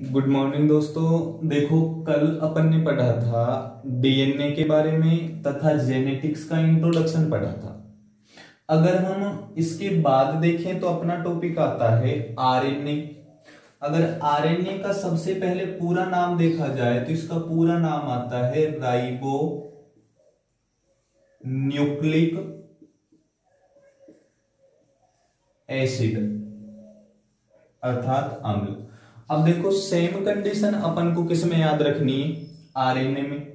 Good morning दोस्तों। देखो, कल अपन ने पढ़ा था डीएनए के बारे में तथा जेनेटिक्स का इंट्रोडक्शन पढ़ा था। अगर हम इसके बाद देखें तो अपना टॉपिक आता है आरएनए। अगर आरएनए का सबसे पहले पूरा नाम देखा जाए तो इसका पूरा नाम आता है राइबो न्यूक्लिक एसिड अर्थात अम्ल। अब देखो, सेम कंडीशन अपन को किस में याद रखनी है? आरएनए में।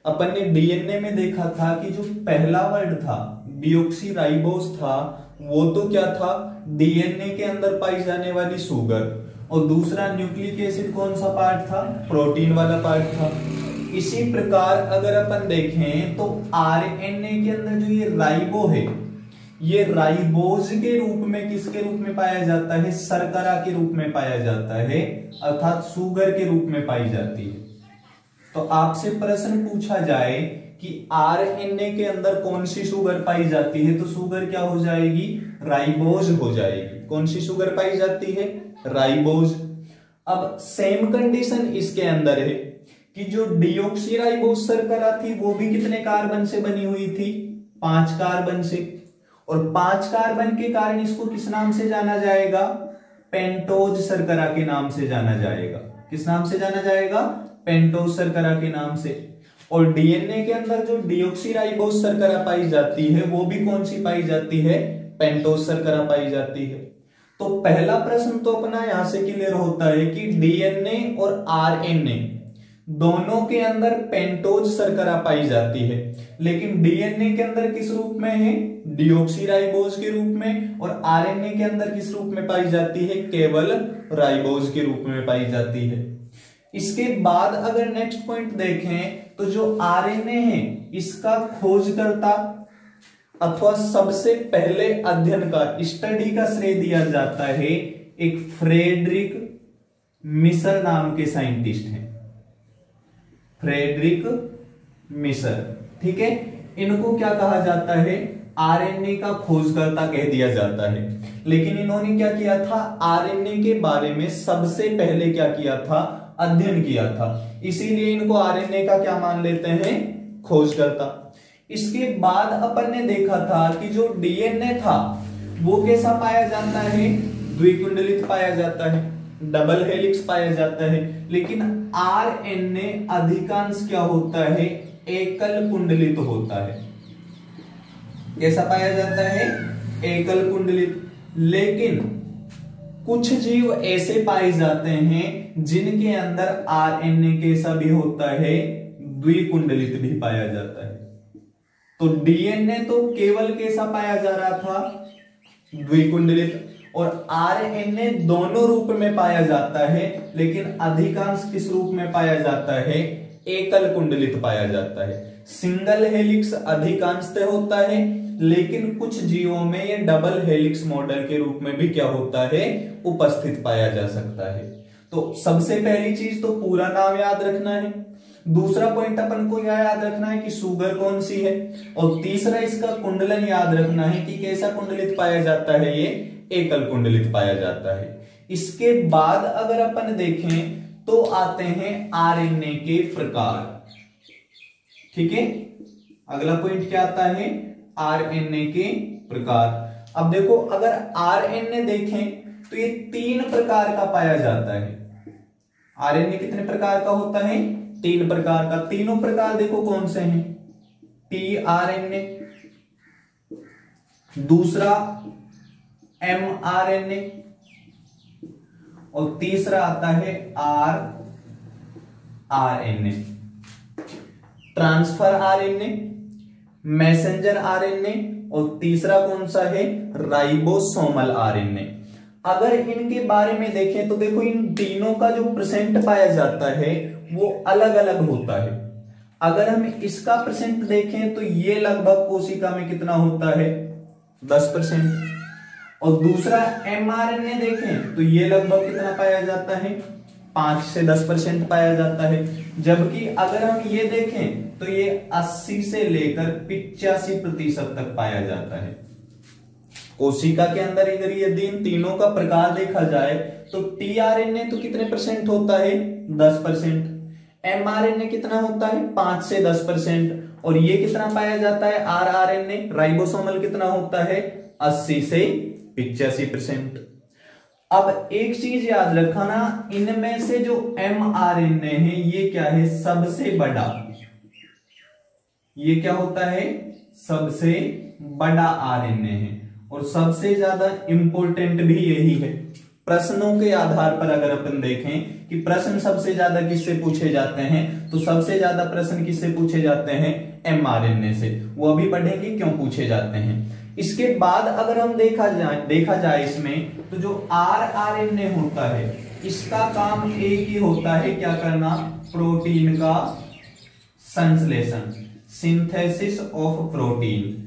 अपन ने डीएनए में देखा था कि जो पहला वर्ड था डीऑक्सीराइबोस था, वो तो क्या था? डीएनए के अंदर पाई जाने वाली शुगर। और दूसरा न्यूक्लिक एसिड कौन सा पार्ट था? प्रोटीन वाला पार्ट था। इसी प्रकार अगर अपन देखें तो आरएनए के अंदर जो ये राइबो है, ये राइबोज के रूप में किसके रूप में पाया जाता है? शर्करा के रूप में पाया जाता है, अर्थात शुगर के रूप में पाई जाती है। तो आपसे प्रश्न पूछा जाए कि आरएनए के अंदर कौन सी शुगर पाई जाती है, तो शुगर क्या हो जाएगी? राइबोज हो जाएगी। कौन सी शुगर पाई जाती है? राइबोज। अब सेम कंडीशन इसके अंदर है कि जो डीऑक्सीराइबोज शर्करा थी वो भी कितने कार्बन से बनी हुई थी? 5 कार्बन से। और 5 कार्बन के कारण इसको किस नाम से जाना जाएगा? पेंटोज शर्करा के नाम से जाना जाएगा। किस नाम से जाना जाएगा? पेंटोज शर्करा के नाम से। और डीएनए के अंदर जो डीऑक्सीराइबोज शर्करा पाई जाती है वो भी कौन सी पाई जाती है? पेंटोज शर्करा पाई जाती है। तो पहला प्रश्न तो अपना यहां से क्लियर होता है कि डीएनए और आरएनए दोनों के अंदर पेंटोज शर्करा पाई जाती है, लेकिन डीएनए के अंदर किस रूप में है? डीऑक्सीराइबोज के रूप में। और आरएनए के अंदर किस रूप में पाई जाती है? केवल राइबोज के रूप में पाई जाती है। इसके बाद अगर नेक्स्ट पॉइंट देखें तो जो आरएनए है इसका खोजकर्ता अथवा सबसे पहले अध्ययन का, स्टडी का श्रेय दिया जाता है एक फ्रेडरिक मिशर नाम के साइंटिस्ट हैं। फ्रेडरिक मिशर, ठीक है। इनको क्या कहा जाता है? आरएनए का खोजकर्ता कह दिया जाता है। लेकिन इन्होंने क्या किया था? आरएनए के बारे में सबसे पहले क्या किया था? अध्ययन किया था। इसीलिए इनको आरएनए का क्या मान लेते हैं? खोजकर्ता। इसके बाद अपन ने देखा था कि जो डीएनए था वो कैसा पाया जाता है? द्विकुंडलित पाया जाता है, डबल हेलिक्स पाया जाता है। लेकिन आरएनए अधिकांश क्या होता है? एकल कुंडलित होता है। कैसा पाया जाता है? एकल कुंडलित। लेकिन कुछ जीव ऐसे पाए जाते हैं जिनके अंदर आरएनए कैसा भी होता है? द्विकुंडलित भी पाया जाता है। तो डीएनए तो केवल कैसा पाया जा रहा था? द्विकुंडलित। और आरएनए दोनों रूप में पाया जाता है, लेकिन अधिकांश किस रूप में पाया जाता है? एकल कुंडलित पाया जाता है। सिंगल हेलिक्स अधिकांशतः होता है, लेकिन कुछ जीवों में ये डबल हेलिक्स मॉडल के रूप में भी क्या होता है? उपस्थित पाया जा सकता है। तो सबसे पहली चीज तो पूरा नाम याद रखना है। दूसरा पॉइंट अपन को क्या याद रखना है कि शुगर कौन सी है। और तीसरा इसका कुंडलन याद रखना है कि कैसा कुंडलित पाया जाता है? ये एकल कुंडलित पाया जाता है। इसके बाद अगर अपन देखें तो आते हैं आरएनए के प्रकार, ठीक है। अगला पॉइंट क्या आता है? आरएनए के प्रकार। अब देखो, अगर आरएनए देखें तो ये 3 प्रकार का पाया जाता है। आरएनए कितने प्रकार का होता है? 3 प्रकार का। तीनों प्रकार देखो कौन से हैं? टीआरएनए, दूसरा एमआरएनए, और तीसरा आता है RNA. Transfer RNA, messenger RNA, और तीसरा कौन सा है? Ribosomal RNA. अगर इनके बारे में देखें तो देखो, इन तीनों का जो परसेंट पाया जाता है वो अलग अलग होता है। अगर हम इसका परसेंट देखें तो ये लगभग कोशिका में कितना होता है? 10%। और दूसरा एमआरएनए देखें तो ये लगभग कितना पाया जाता है? 5 से 10% पाया जाता है। जबकि अगर हम ये देखें तो ये 80 से लेकर 85% तक पाया जाता है। कोशिका के अंदर अगर यदि इन तीनों का प्रकार देखा जाए तो टीआरएनए तो कितने परसेंट होता है, 10%। एमआरएनए कितना होता है, 5 से 10%। और ये कितना पाया जाता है, आरआरएनए राइबोसोमल कितना होता है, 80 से 85%। अब एक चीज याद रखना, इनमें से जो एमआरएनए है ये क्या है, सबसे बड़ा। ये क्या होता है, सबसे बड़ा आरएनए है और सबसे ज्यादा इंपॉर्टेंट भी यही है। प्रश्नों के आधार पर अगर अपन देखें कि प्रश्न सबसे ज्यादा किससे पूछे जाते हैं, तो सबसे ज्यादा प्रश्न किससे पूछे जाते हैं, एमआरएनए से। वो अभी पढ़ेंगे क्यों पूछे जाते हैं। इसके बाद अगर हम देखा जाए इसमें, तो जो आरआरएनए होता है इसका काम एक ही होता है, क्या करना, प्रोटीन का संश्लेषण, सिंथेसिस ऑफ प्रोटीन।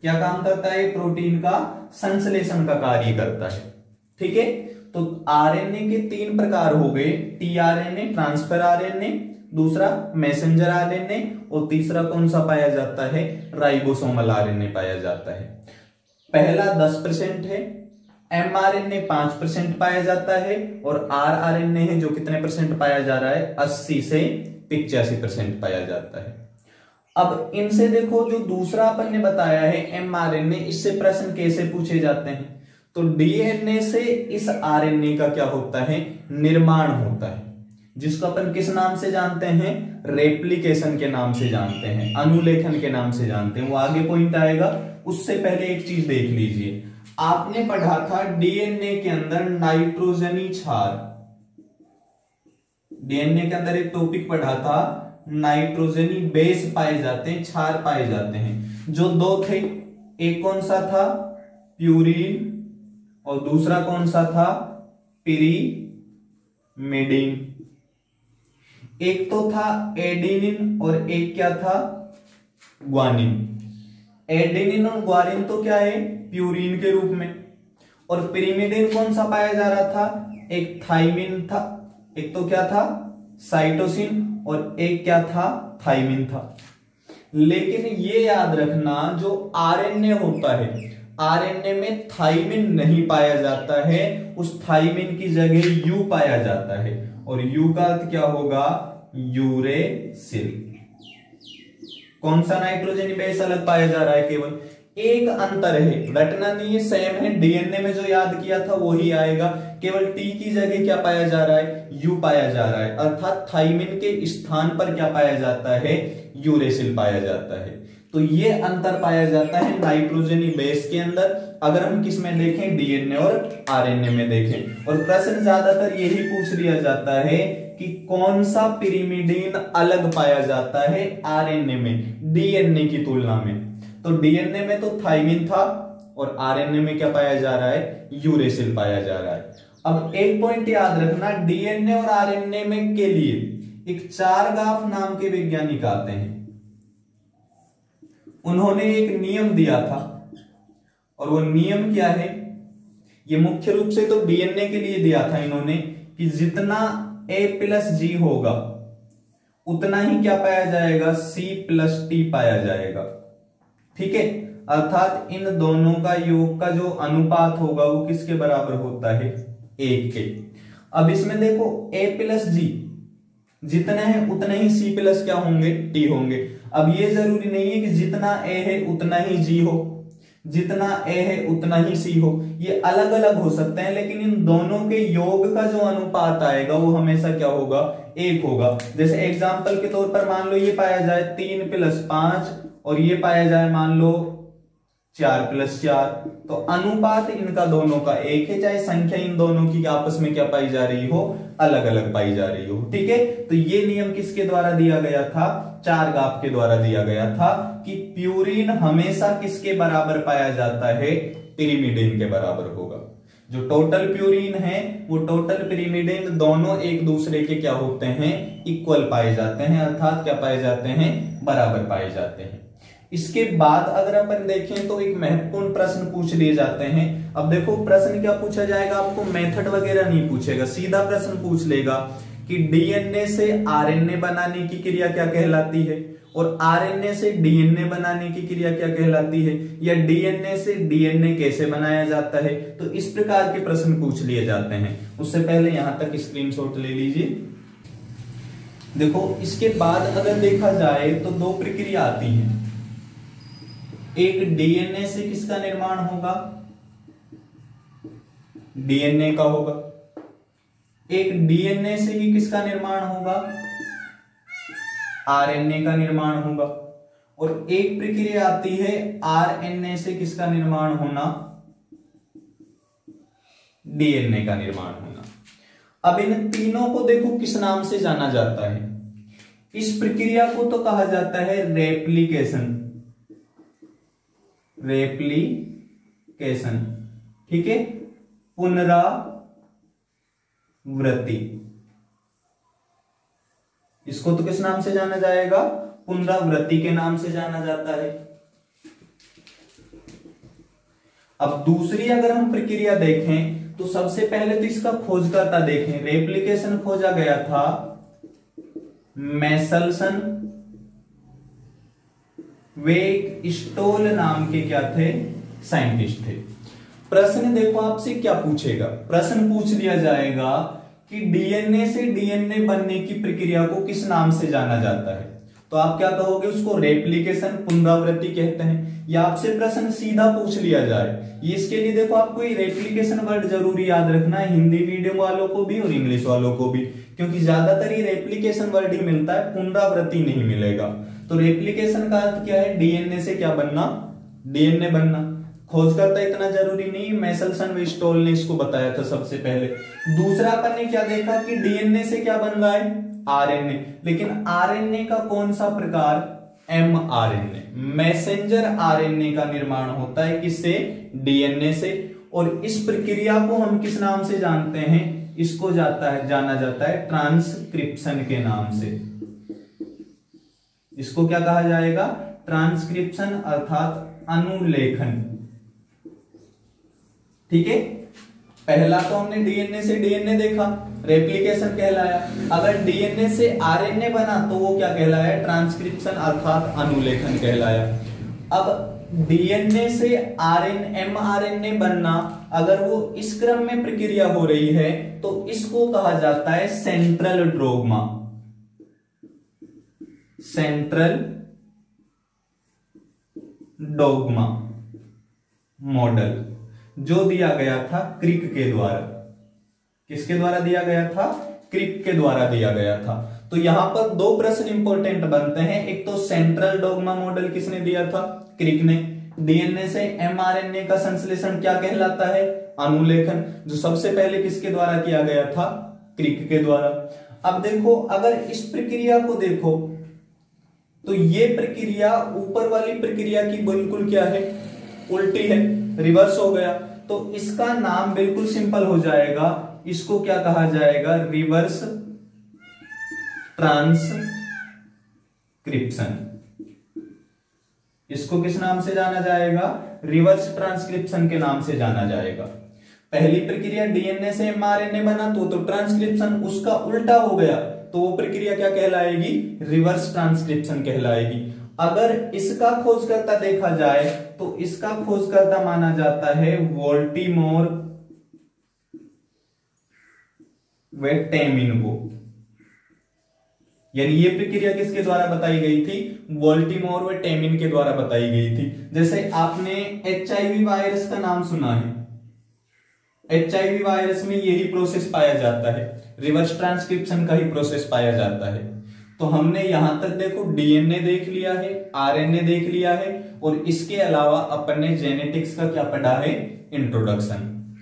क्या काम करता है, प्रोटीन का संश्लेषण का कार्य करता है। ठीक है, तो आरएनए के 3 प्रकार हो गए, टीआरएनए ट्रांसफर आरएनए, दूसरा मैसेंजर आरएनए और तीसरा कौन सा पाया जाता है, राइबोसोमल आरएनए पाया जाता है। पहला 10% है, एमआरएनए 5% पाया जाता है और आरआरएनए है जो कितने परसेंट पाया जा रहा है, 80 से 85% पाया जाता है। अब इनसे देखो जो दूसरा अपन ने बताया है एमआरएनए, इससे प्रश्न कैसे पूछे जाते हैं, तो डीएनए से इस आरएनए का क्या होता है, निर्माण होता है, जिसको अपन किस नाम से जानते हैं, रेप्लिकेशन के नाम से जानते हैं, अनुलेखन के नाम से जानते हैं। वो आगे पॉइंट आएगा, उससे पहले एक चीज देख लीजिए। आपने पढ़ा था डीएनए के अंदर नाइट्रोजनी क्षार, डीएनए के अंदर एक टॉपिक पढ़ा था, नाइट्रोजनी बेस पाए जाते हैं, क्षार पाए जाते हैं। जो 2 थे, एक कौन सा था, प्यूरीन, और दूसरा कौन सा था, पिरीमिडीन। एक तो था एडेनिन और एक क्या था, ग्वानिन। एडेनिन और ग्वानिन तो क्या है, प्यूरीन के रूप में। और पिरीमिडीन कौन सा पाया जा रहा था, एक थाइमिन था, एक तो क्या था, साइटोसिन, और एक क्या था, थाइमिन था। लेकिन ये याद रखना, जो आरएनए होता है, आरएनए में थाइमिन नहीं पाया जाता है, उस थाइमिन की जगह यू पाया जाता है, और यू का अर्थ क्या होगा, यूरेसिल। कौन सा नाइट्रोजन बेस अलग पाया जा रहा है, केवल एक अंतर है, रटना नहीं है, सेम है, डीएनए में जो याद किया था वही आएगा, केवल टी की जगह क्या पाया जा रहा है, यू पाया जा रहा है, अर्थात थाइमिन के स्थान पर क्या पाया जाता है, यूरेसिल पाया जाता है। तो ये अंतर पाया जाता है नाइट्रोजनी बेस के अंदर, अगर हम किस में देखें, डीएनए और आरएनए में देखें। और प्रश्न ज्यादातर यही पूछ लिया जाता है कि कौन सा पिरीमिडीन अलग पाया जाता है आरएनए में डीएनए की तुलना में। तो डीएनए में तो थाइमिन था और आरएनए में क्या पाया जा रहा है, यूरेसिल पाया जा रहा है। अब एक पॉइंट याद रखना, डीएनए और आरएनए में के लिए एक चारगाफ नाम के वैज्ञानिक आते हैं, उन्होंने एक नियम दिया था, और वो नियम क्या है, ये मुख्य रूप से तो डीएनए के लिए दिया था इन्होंने, कि जितना A+G होगा उतना ही क्या पाया जाएगा, C+T पाया जाएगा। ठीक है, अर्थात इन दोनों का योग का जो अनुपात होगा वो किसके बराबर होता है, 1 के। अब इसमें देखो A+G जितने हैं उतने ही C+ क्या होंगे, T होंगे। अब ये जरूरी नहीं है कि जितना A है उतना ही G हो, जितना A है उतना ही C हो, ये अलग अलग हो सकते हैं, लेकिन इन दोनों के योग का जो अनुपात आएगा वो हमेशा क्या होगा, 1 होगा। जैसे एग्जांपल के तौर पर मान लो ये पाया जाए 3+5 और ये पाया जाए मान लो 4+4, तो अनुपात इनका दोनों का 1 है, चाहे संख्या इन दोनों की आपस में क्या पाई जा रही हो, अलग अलग पाई जा रही हो। ठीक है, तो ये नियम किसके द्वारा दिया गया था, चारगाफ के द्वारा दिया गया था, कि प्यूरिन हमेशा किसके बराबर पाया जाता है, पिरीमिडीन के बराबर होगा। जो टोटल प्यूरिन है वो टोटल पिरीमिडीन दोनों एक दूसरे के क्या होते हैं, इक्वल पाए जाते हैं, अर्थात क्या पाए जाते हैं, बराबर पाए जाते हैं। इसके बाद अगर अपन देखें तो एक महत्वपूर्ण प्रश्न पूछ लिए जाते हैं। अब देखो प्रश्न क्या पूछा जाएगा, आपको मेथड वगैरह नहीं पूछेगा, सीधा प्रश्न पूछ लेगा कि डीएनए से आरएनए बनाने की क्रिया क्या कहलाती है, और आरएनए से डीएनए बनाने की क्रिया क्या कहलाती है, या डीएनए से डीएनए कैसे बनाया जाता है। तो इस प्रकार के प्रश्न पूछ लिए जाते हैं। उससे पहले यहां तक स्क्रीनशॉट ले लीजिए। देखो इसके बाद अगर देखा जाए तो दो प्रक्रिया आती हैं। एक डीएनए से किसका निर्माण होगा, डीएनए का होगा। एक डीएनए से ही किसका निर्माण होगा, आरएनए का निर्माण होगा। और एक प्रक्रिया आती है आरएनए से किसका निर्माण होना, डीएनए का निर्माण होना। अब इन तीनों को देखो किस नाम से जाना जाता है। इस प्रक्रिया को तो कहा जाता है रेप्लिकेशन, रेप्लिकेशन, ठीक है, पुनरावृत्ति। इसको तो किस नाम से जाना जाएगा, पुनरावृत्ति के नाम से जाना जाता है। अब दूसरी अगर हम प्रक्रिया देखें तो सबसे पहले तो इसका खोजकर्ता देखें। रेप्लिकेशन खोजा गया था मैसलसन, वे स्टोल नाम के क्या थे, साइंटिस्ट थे। प्रश्न देखो आपसे क्या पूछेगा, प्रश्न पूछ लिया जाएगा कि डीएनए से डीएनए बनने की प्रक्रिया को किस नाम से जाना जाता है। तो आप क्या कहोगे, उसको रेप्लिकेशन, पुनरावृत्ति कहते हैं। या आपसे प्रश्न सीधा पूछ लिया जाए, इसके लिए देखो आपको ये रेप्लिकेशन वर्ड जरूरी याद रखना है, हिंदी मीडियम वालों को भी और इंग्लिश वालों को भी, क्योंकि ज्यादातर ये रेप्लिकेशन वर्ड ही मिलता है, पुनरावृत्ति नहीं मिलेगा। तो रेप्लिकेशन का अर्थ क्या है, डीएनए से क्या बनना, डीएनए बनना। खोजकर्ता इतना जरूरी नहीं, मैसलसन व स्टोल ने इसको बताया था सबसे पहले। दूसरा अपन ने क्या देखा कि डीएनए से क्या बन रहा है, आरएनए। लेकिन आरएनए का कौन सा प्रकार, एमआरएनए, मैसेंजर आरएनए का निर्माण होता है किससे, डीएनए से। और इस प्रक्रिया को हम किस नाम से जानते हैं, इसको जाना जाता है ट्रांसक्रिप्शन के नाम से। इसको क्या कहा जाएगा, ट्रांसक्रिप्शन अर्थात अनुलेखन, ठीक है। पहला तो हमने डीएनए से डीएनए देखा, रेप्लिकेशन कहलाया। अगर डीएनए से आरएनए बना तो वो क्या कहलाया, ट्रांसक्रिप्शन अर्थात अनुलेखन कहलाया। अब डीएनए से एमआरएनए बनना, अगर वो इस क्रम में प्रक्रिया हो रही है तो इसको कहा जाता है central dogma, central dogma model, जो दिया गया था क्रिक के द्वारा। किसके द्वारा दिया गया था, क्रिक के द्वारा दिया गया था। तो यहां पर दो प्रश्न इंपॉर्टेंट बनते हैं। एक तो सेंट्रल डोग्मा मॉडल किसने दिया था, क्रिक ने। डीएनए से एमआरएनए का संश्लेषण क्या कहलाता है, अनुलेखन, जो सबसे पहले किसके द्वारा किया गया था, क्रिक के द्वारा। अब देखो अगर इस प्रक्रिया को देखो तो ये प्रक्रिया ऊपर वाली प्रक्रिया की बिल्कुल क्या है, उल्टी है, रिवर्स हो गया। तो इसका नाम बिल्कुल सिंपल हो जाएगा, इसको क्या कहा जाएगा, रिवर्स ट्रांसक्रिप्शन। इसको किस नाम से जाना जाएगा, रिवर्स ट्रांसक्रिप्शन के नाम से जाना जाएगा। पहली प्रक्रिया डीएनए से एमआरएनए बना तो ट्रांसक्रिप्शन, उसका उल्टा हो गया तो वो प्रक्रिया क्या कहलाएगी, रिवर्स ट्रांसक्रिप्शन कहलाएगी। अगर इसका खोजकर्ता देखा जाए तो इसका खोजकर्ता माना जाता है वोल्टीमोर व टेमिन को। यानी ये प्रक्रिया किसके द्वारा बताई गई थी, वोल्टीमोर व टेमिन के द्वारा बताई गई थी। जैसे आपने एचआईवी वायरस का नाम सुना है, एचआईवी वायरस में यही प्रोसेस पाया जाता है, रिवर्स ट्रांसक्रिप्शन का ही प्रोसेस पाया जाता है। तो हमने यहां तक देखो डीएनए देख लिया है, आरएनए देख लिया है, और इसके अलावा अपन ने जेनेटिक्स का क्या पढ़ा है, इंट्रोडक्शन।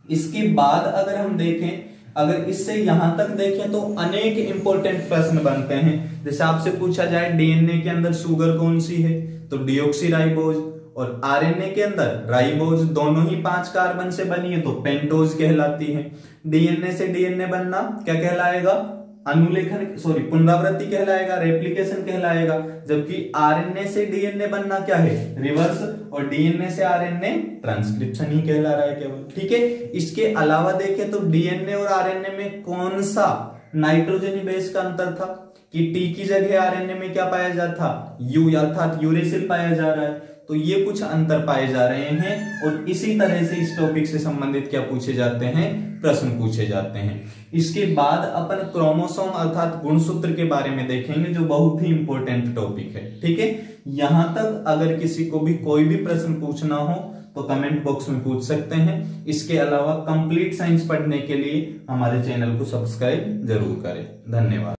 इसके बाद अगर हम देखें, अगर इससे यहां तक देखें तो अनेक इंपॉर्टेंट प्रश्न बनते हैं। जैसे आपसे पूछा जाए डीएनए के अंदर शुगर कौन सी है, तो डीऑक्सीराइबोज, और आरएनए के अंदर राइबोज, दोनों ही 5 कार्बन से बनी है तो पेंटोज कहलाती है। डीएनए से डीएनए बनना क्या कहलाएगा, अनुलेखन, सॉरी पुनरावृत्ति कहलाएगा, रेप्लिकेशन कहलाएगा। जबकि आरएनए से डीएनए बनना क्या है, रिवर्स, और डीएनए से आरएनए ट्रांसक्रिप्शन ही कहला रहा है केवल, ठीक है। इसके अलावा देखें तो डीएनए और आरएनए में कौन सा नाइट्रोजनी बेस का अंतर था कि टी की जगह आरएनए में क्या पाया जाता था, यू, अर्थात यूरेसिल पाया जा रहा है। तो ये कुछ अंतर पाए जा रहे हैं और इसी तरह से इस टॉपिक से संबंधित क्या पूछे जाते हैं, प्रश्न पूछे जाते हैं। इसके बाद अपन क्रोमोसोम अर्थात गुणसूत्र के बारे में देखेंगे, जो बहुत ही इंपॉर्टेंट टॉपिक है। ठीक है, यहां तक अगर किसी को भी कोई भी प्रश्न पूछना हो तो कमेंट बॉक्स में पूछ सकते हैं। इसके अलावा कंप्लीट साइंस पढ़ने के लिए हमारे चैनल को सब्सक्राइब जरूर करें। धन्यवाद।